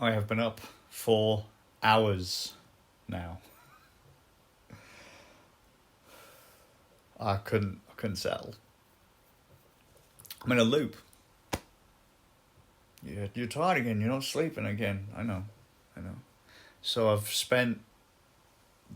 I have been up for hours now. I couldn't settle. I'm in a loop. You're tired again. You're not sleeping again. I know. So I've spent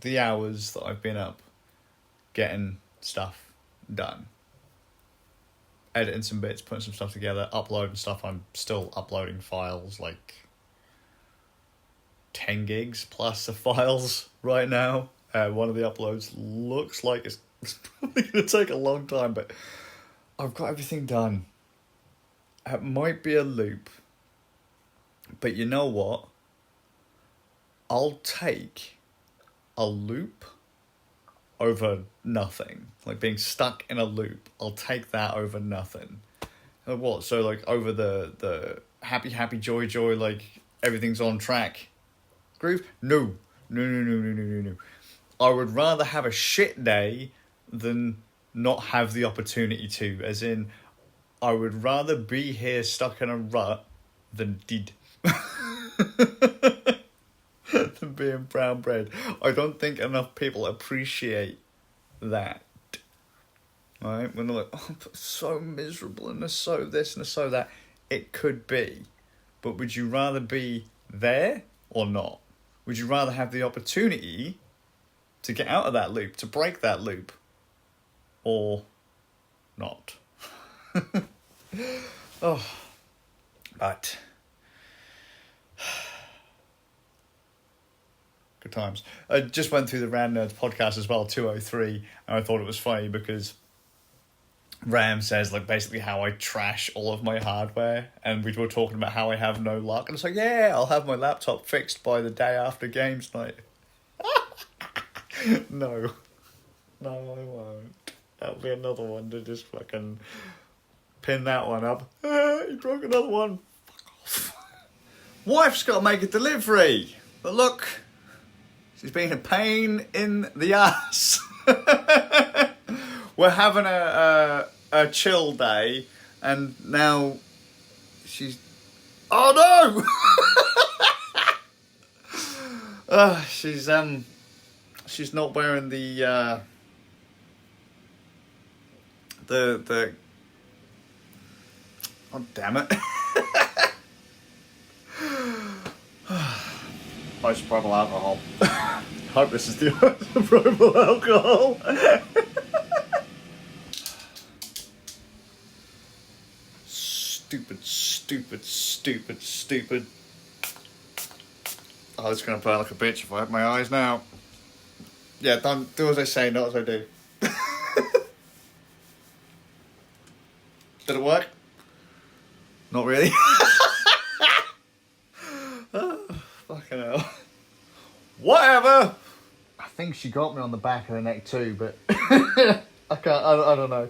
the hours that I've been up getting stuff done. Editing some bits, putting some stuff together, uploading stuff. I'm still uploading files, like 10 gigs plus of files right now. One of the uploads looks like it's probably going to take a long time, but I've got everything done. It might be a loop, but you know what? I'll take a loop over nothing. Like being stuck in a loop, I'll take that over nothing. What? So like over the happy joy, like everything's on track groove? No. I would rather have a shit day than not have the opportunity to. As in, I would rather be here stuck in a rut than did. Than being brown bread. I don't think enough people appreciate that. Right? When they're like, oh, but it's so miserable and there's so this and there's so that. It could be. But would you rather be there or not? Would you rather have the opportunity to get out of that loop, to break that loop, or not? Oh, but good times. I just went through the Ram Nerds podcast as well, 203, and I thought it was funny because Ram says like basically how I trash all of my hardware, and we were talking about how I have no luck, and it's like, yeah, I'll have my laptop fixed by the day after games night. No, I won't. That'll be another one to just fucking pin that one up. You broke another one. Fuck off. Wife's got to make a delivery, but look, she's been a pain in the ass. We're having a chill day, and now she's... Oh no! She's not wearing the oh damn it. Isopropyl alcohol. Hope this is the isopropyl alcohol. Stupid. Oh, it's going to burn like a bitch if I have my eyes now. Yeah, don't do as I say, not as I do. Did it work? Not really. Oh, fucking hell. Whatever. I think she got me on the back of the neck too, but I don't know.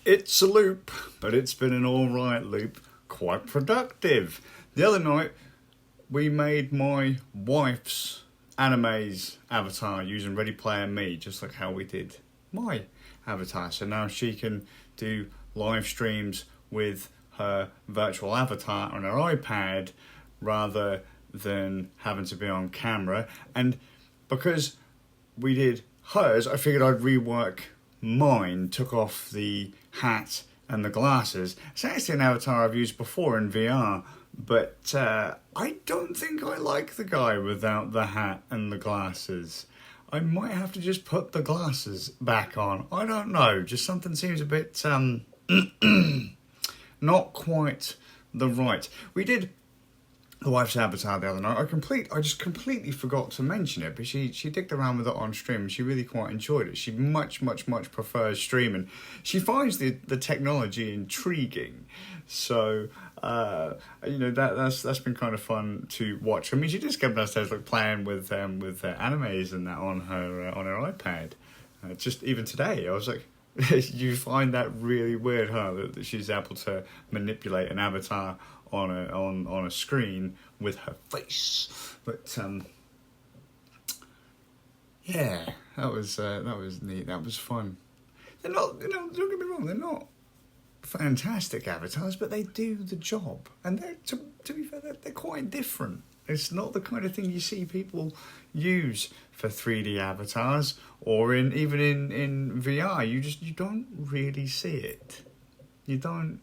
It's a loop, but it's been an alright loop. Quite productive. The other night, we made my wife's anime's avatar using Ready Player Me, just like how we did my avatar. So now she can do live streams with her virtual avatar on her iPad rather than having to be on camera. And because we did hers, I figured I'd rework mine, took off the hat and the glasses. It's actually an avatar I've used before in VR, but I don't think I like the guy without the hat and the glasses. I might have to just put the glasses back on. I don't know, just something seems a bit not quite the right. We did the wife's avatar the other night. I just completely forgot to mention it, but she digged around with it on stream and she really quite enjoyed it. She much prefers streaming. She finds the technology intriguing. So that's been kind of fun to watch. I mean, she just came downstairs like playing with animes and that on her iPad. Just even today, I was like, you find that really weird, huh? That she's able to manipulate an avatar on a screen with her face. But yeah, that was neat. That was fun. They're not, don't get me wrong, they're not fantastic avatars, but they do the job. And they're, to be fair, they're quite different. It's not the kind of thing you see people use for 3D avatars, or even in VR. You don't really see it. You don't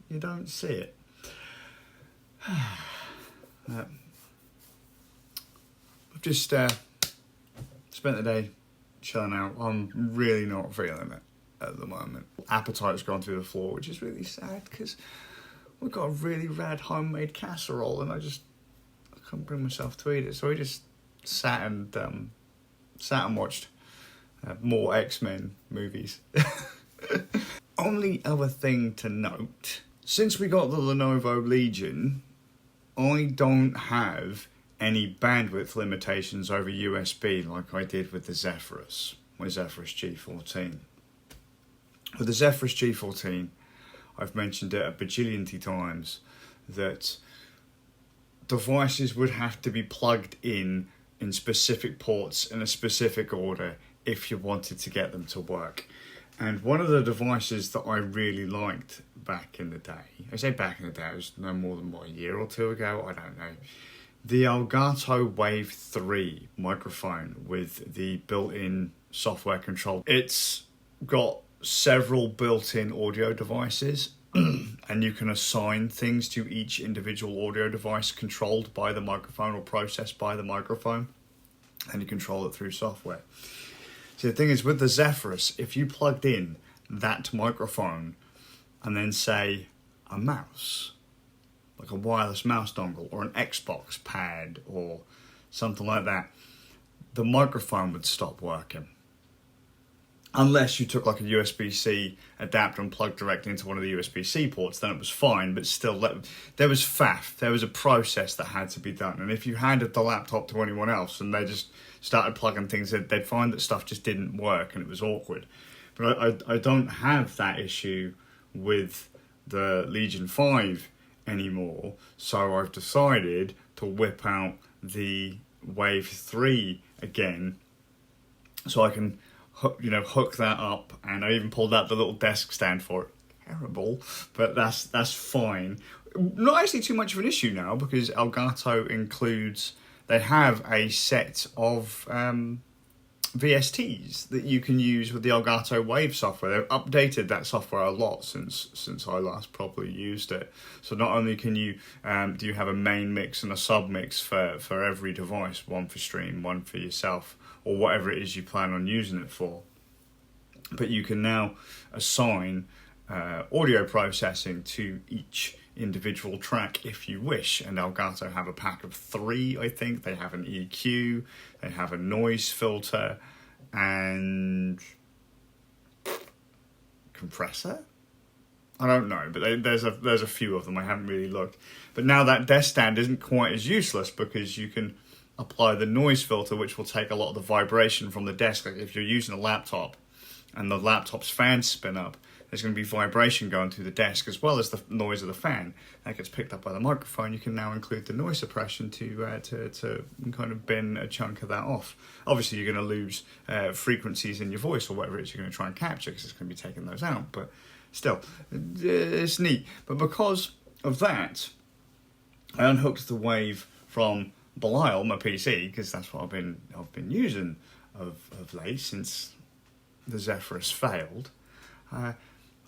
see it. I've just spent the day chilling out. I'm really not feeling it at the moment. Appetite's gone through the floor, which is really sad because we've got a really rad homemade casserole, and I couldn't bring myself to eat it. So I just sat and watched more X-Men movies. Only other thing to note, since we got the Lenovo Legion, I don't have any bandwidth limitations over USB like I did with the Zephyrus, my Zephyrus G14. With the Zephyrus G14, I've mentioned it a bajillion times that devices would have to be plugged in specific ports in a specific order if you wanted to get them to work. And one of the devices that I really liked back in the day, I say back in the day, it was no more than a year or two ago, I don't know, the Elgato Wave 3 microphone with the built-in software control. It's got several built-in audio devices, and you can assign things to each individual audio device controlled by the microphone or processed by the microphone, and you control it through software. So the thing is, with the Zephyrus, if you plugged in that microphone and then say a mouse, like a wireless mouse dongle or an Xbox pad or something like that, the microphone would stop working. Unless you took like a USB-C adapter and plugged directly into one of the USB-C ports, then it was fine, but still there was faff. There was a process that had to be done. And if you handed the laptop to anyone else and they just started plugging things in, they'd find that stuff just didn't work and it was awkward. But I don't have that issue with the Legion 5 anymore, so I've decided to whip out the Wave 3 again so I can hook that up, and I even pulled out the little desk stand for it. Terrible, but that's fine. Not actually too much of an issue now, because Elgato includes, they have a set of VSTs that you can use with the Elgato Wave software. They've updated that software a lot since I last properly used it. So not only can you do you have a main mix and a sub mix for every device, one for stream, one for yourself, or whatever it is you plan on using it for, but you can now assign audio processing to each individual track if you wish. And Elgato have a pack of 3, I think. They have an EQ, they have a noise filter, and compressor? I don't know, but there's a few of them. I haven't really looked. But now that desk stand isn't quite as useless, because you can apply the noise filter, which will take a lot of the vibration from the desk. Like if you're using a laptop and the laptop's fans spin up, there's going to be vibration going through the desk as well as the noise of the fan. That gets picked up by the microphone. You can now include the noise suppression to kind of bin a chunk of that off. Obviously, you're going to lose frequencies in your voice or whatever it is you're going to try and capture, because it's going to be taking those out. But still, it's neat. But because of that, I unhooked the Wave from Belial, my PC, because that's what I've been using of late since the Zephyrus failed.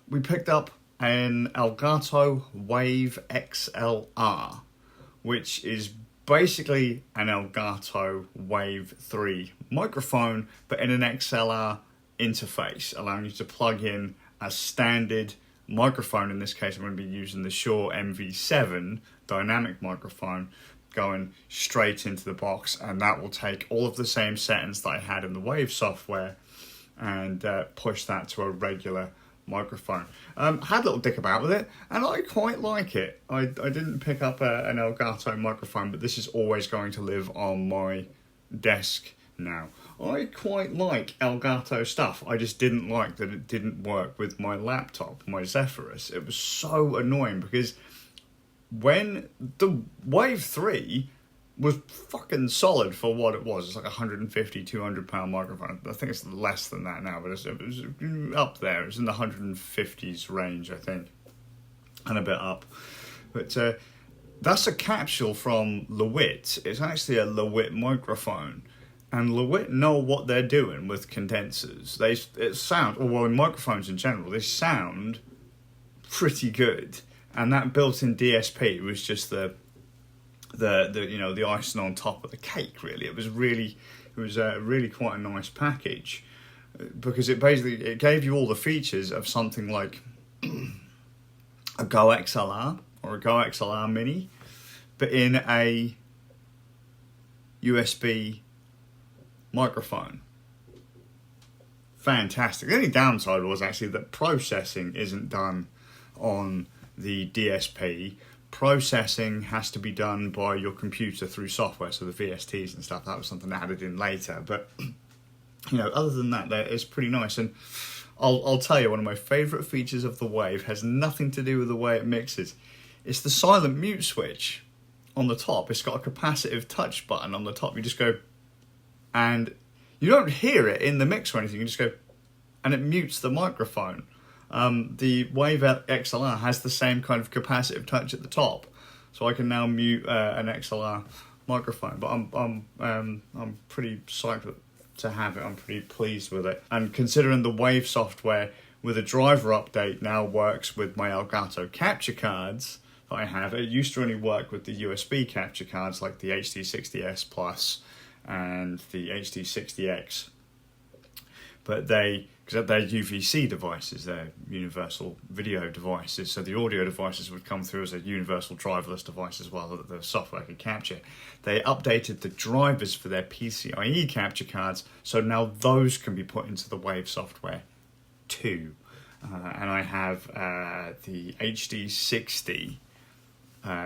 We picked up an Elgato Wave XLR, which is basically an Elgato Wave 3 microphone, but in an XLR interface, allowing you to plug in a standard microphone. In this case, I'm going to be using the Shure MV7 dynamic microphone, going straight into the box, and that will take all of the same settings that I had in the Wave software and push that to a regular microphone. Had a little dick about with it, and I quite like it. I didn't pick up an Elgato microphone, but this is always going to live on my desk now. I quite like Elgato stuff. I just didn't like that it didn't work with my laptop, my Zephyrus. It was so annoying, because when the Wave 3 was fucking solid for what it was, it's like 150, 200 pound microphone. I think it's less than that now, but it was up there. It was in the 150s range, I think. and a bit up. But that's a capsule from Lewitt. It's actually a Lewitt microphone. And Lewitt know what they're doing with condensers. In microphones in general, they sound pretty good. And that built-in DSP was just the icing on top of the cake. Really, it was really quite a nice package, because it gave you all the features of something like a Go XLR or a Go XLR Mini, but in a USB microphone. Fantastic. The only downside was actually that processing isn't done on the DSP. Processing has to be done by your computer through software, so the VSTs and stuff. That was something added in later. But other than that, it's pretty nice. And I'll tell you, one of my favourite features of the Wave has nothing to do with the way it mixes. It's the silent mute switch on the top. It's got a capacitive touch button on the top. You just go, and you don't hear it in the mix or anything. You just go, and it mutes the microphone. The Wave XLR has the same kind of capacitive touch at the top, so I can now mute an XLR microphone. But I'm pretty psyched to have it. I'm pretty pleased with it. And considering the Wave software with a driver update now works with my Elgato capture cards that I have. It used to only work with the USB capture cards like the HD60S Plus and the HD60X. But because they're UVC devices, they're universal video devices, so the audio devices would come through as a universal driverless device as well that the software could capture. They updated the drivers for their PCIe capture cards, so now those can be put into the Wave software too. And I have the HD60,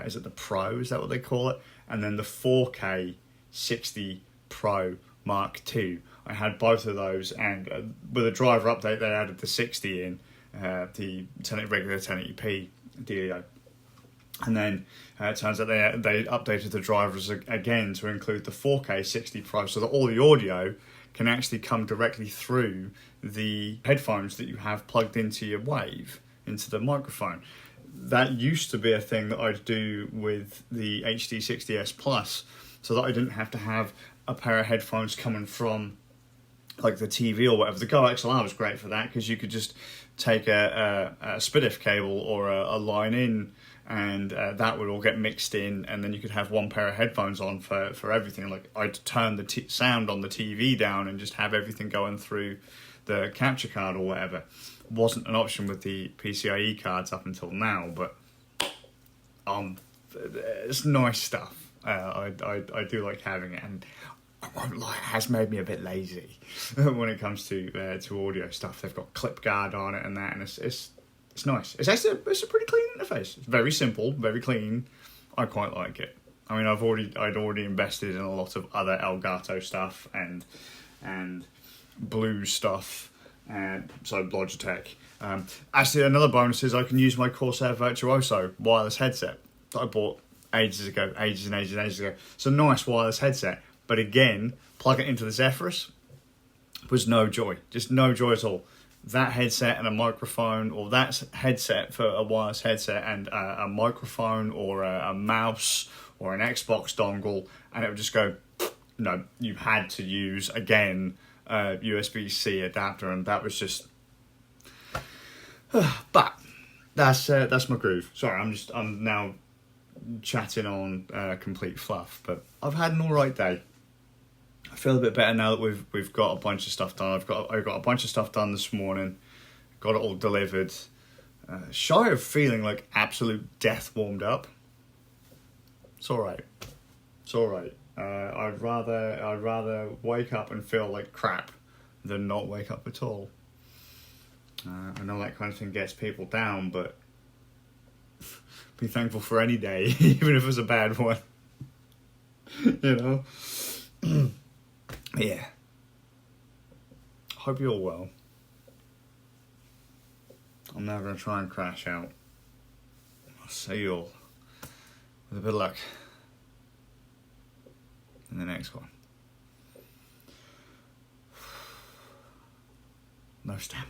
is it the Pro, is that what they call it? And then the 4K 60 Pro Mark II. I had both of those, and with a driver update, they added the 60 in, the regular 1080p dealio. And then it turns out they updated the drivers again to include the 4K 60 Pro, so that all the audio can actually come directly through the headphones that you have plugged into your Wave, into the microphone. That used to be a thing that I'd do with the HD60S Plus, so that I didn't have to have a pair of headphones coming from like the TV or whatever. The Go XLR was great for that, because you could just take a SPDIF cable or a line in, and that would all get mixed in, and then you could have one pair of headphones on for everything. Like I'd turn the sound on the TV down and just have everything going through the capture card or whatever. Wasn't an option with the PCIe cards up until now, but it's nice stuff. I do like having it, and I won't lie, it has made me a bit lazy when it comes to audio stuff. They've got clip guard on it and that, and it's nice. It's a pretty clean interface. It's very simple, very clean. I quite like it. I mean, I'd already invested in a lot of other Elgato stuff and Blue stuff, and so Logitech. Actually, another bonus is I can use my Corsair Virtuoso wireless headset that I bought ages and ages ago. It's a nice wireless headset. But again, plug it into the Zephyrus was no joy. Just no joy at all. That headset and a microphone, or that headset for a wireless headset and a microphone or a mouse or an Xbox dongle, and it would just go, no, you had to use, again, a USB-C adapter, and that was just... But that's my groove. Sorry, I'm now chatting on complete fluff, but I've had an alright day. I feel a bit better now that we've got a bunch of stuff done. I got a bunch of stuff done this morning, got it all delivered. Shy of feeling like absolute death warmed up. It's all right. It's all right. I'd rather wake up and feel like crap than not wake up at all. I know that kind of thing gets people down, but be thankful for any day, even if it's a bad one. You know. Yeah. Hope you're all well. I'm now going to try and crash out. I'll see you all with a bit of luck in the next one. No stamina.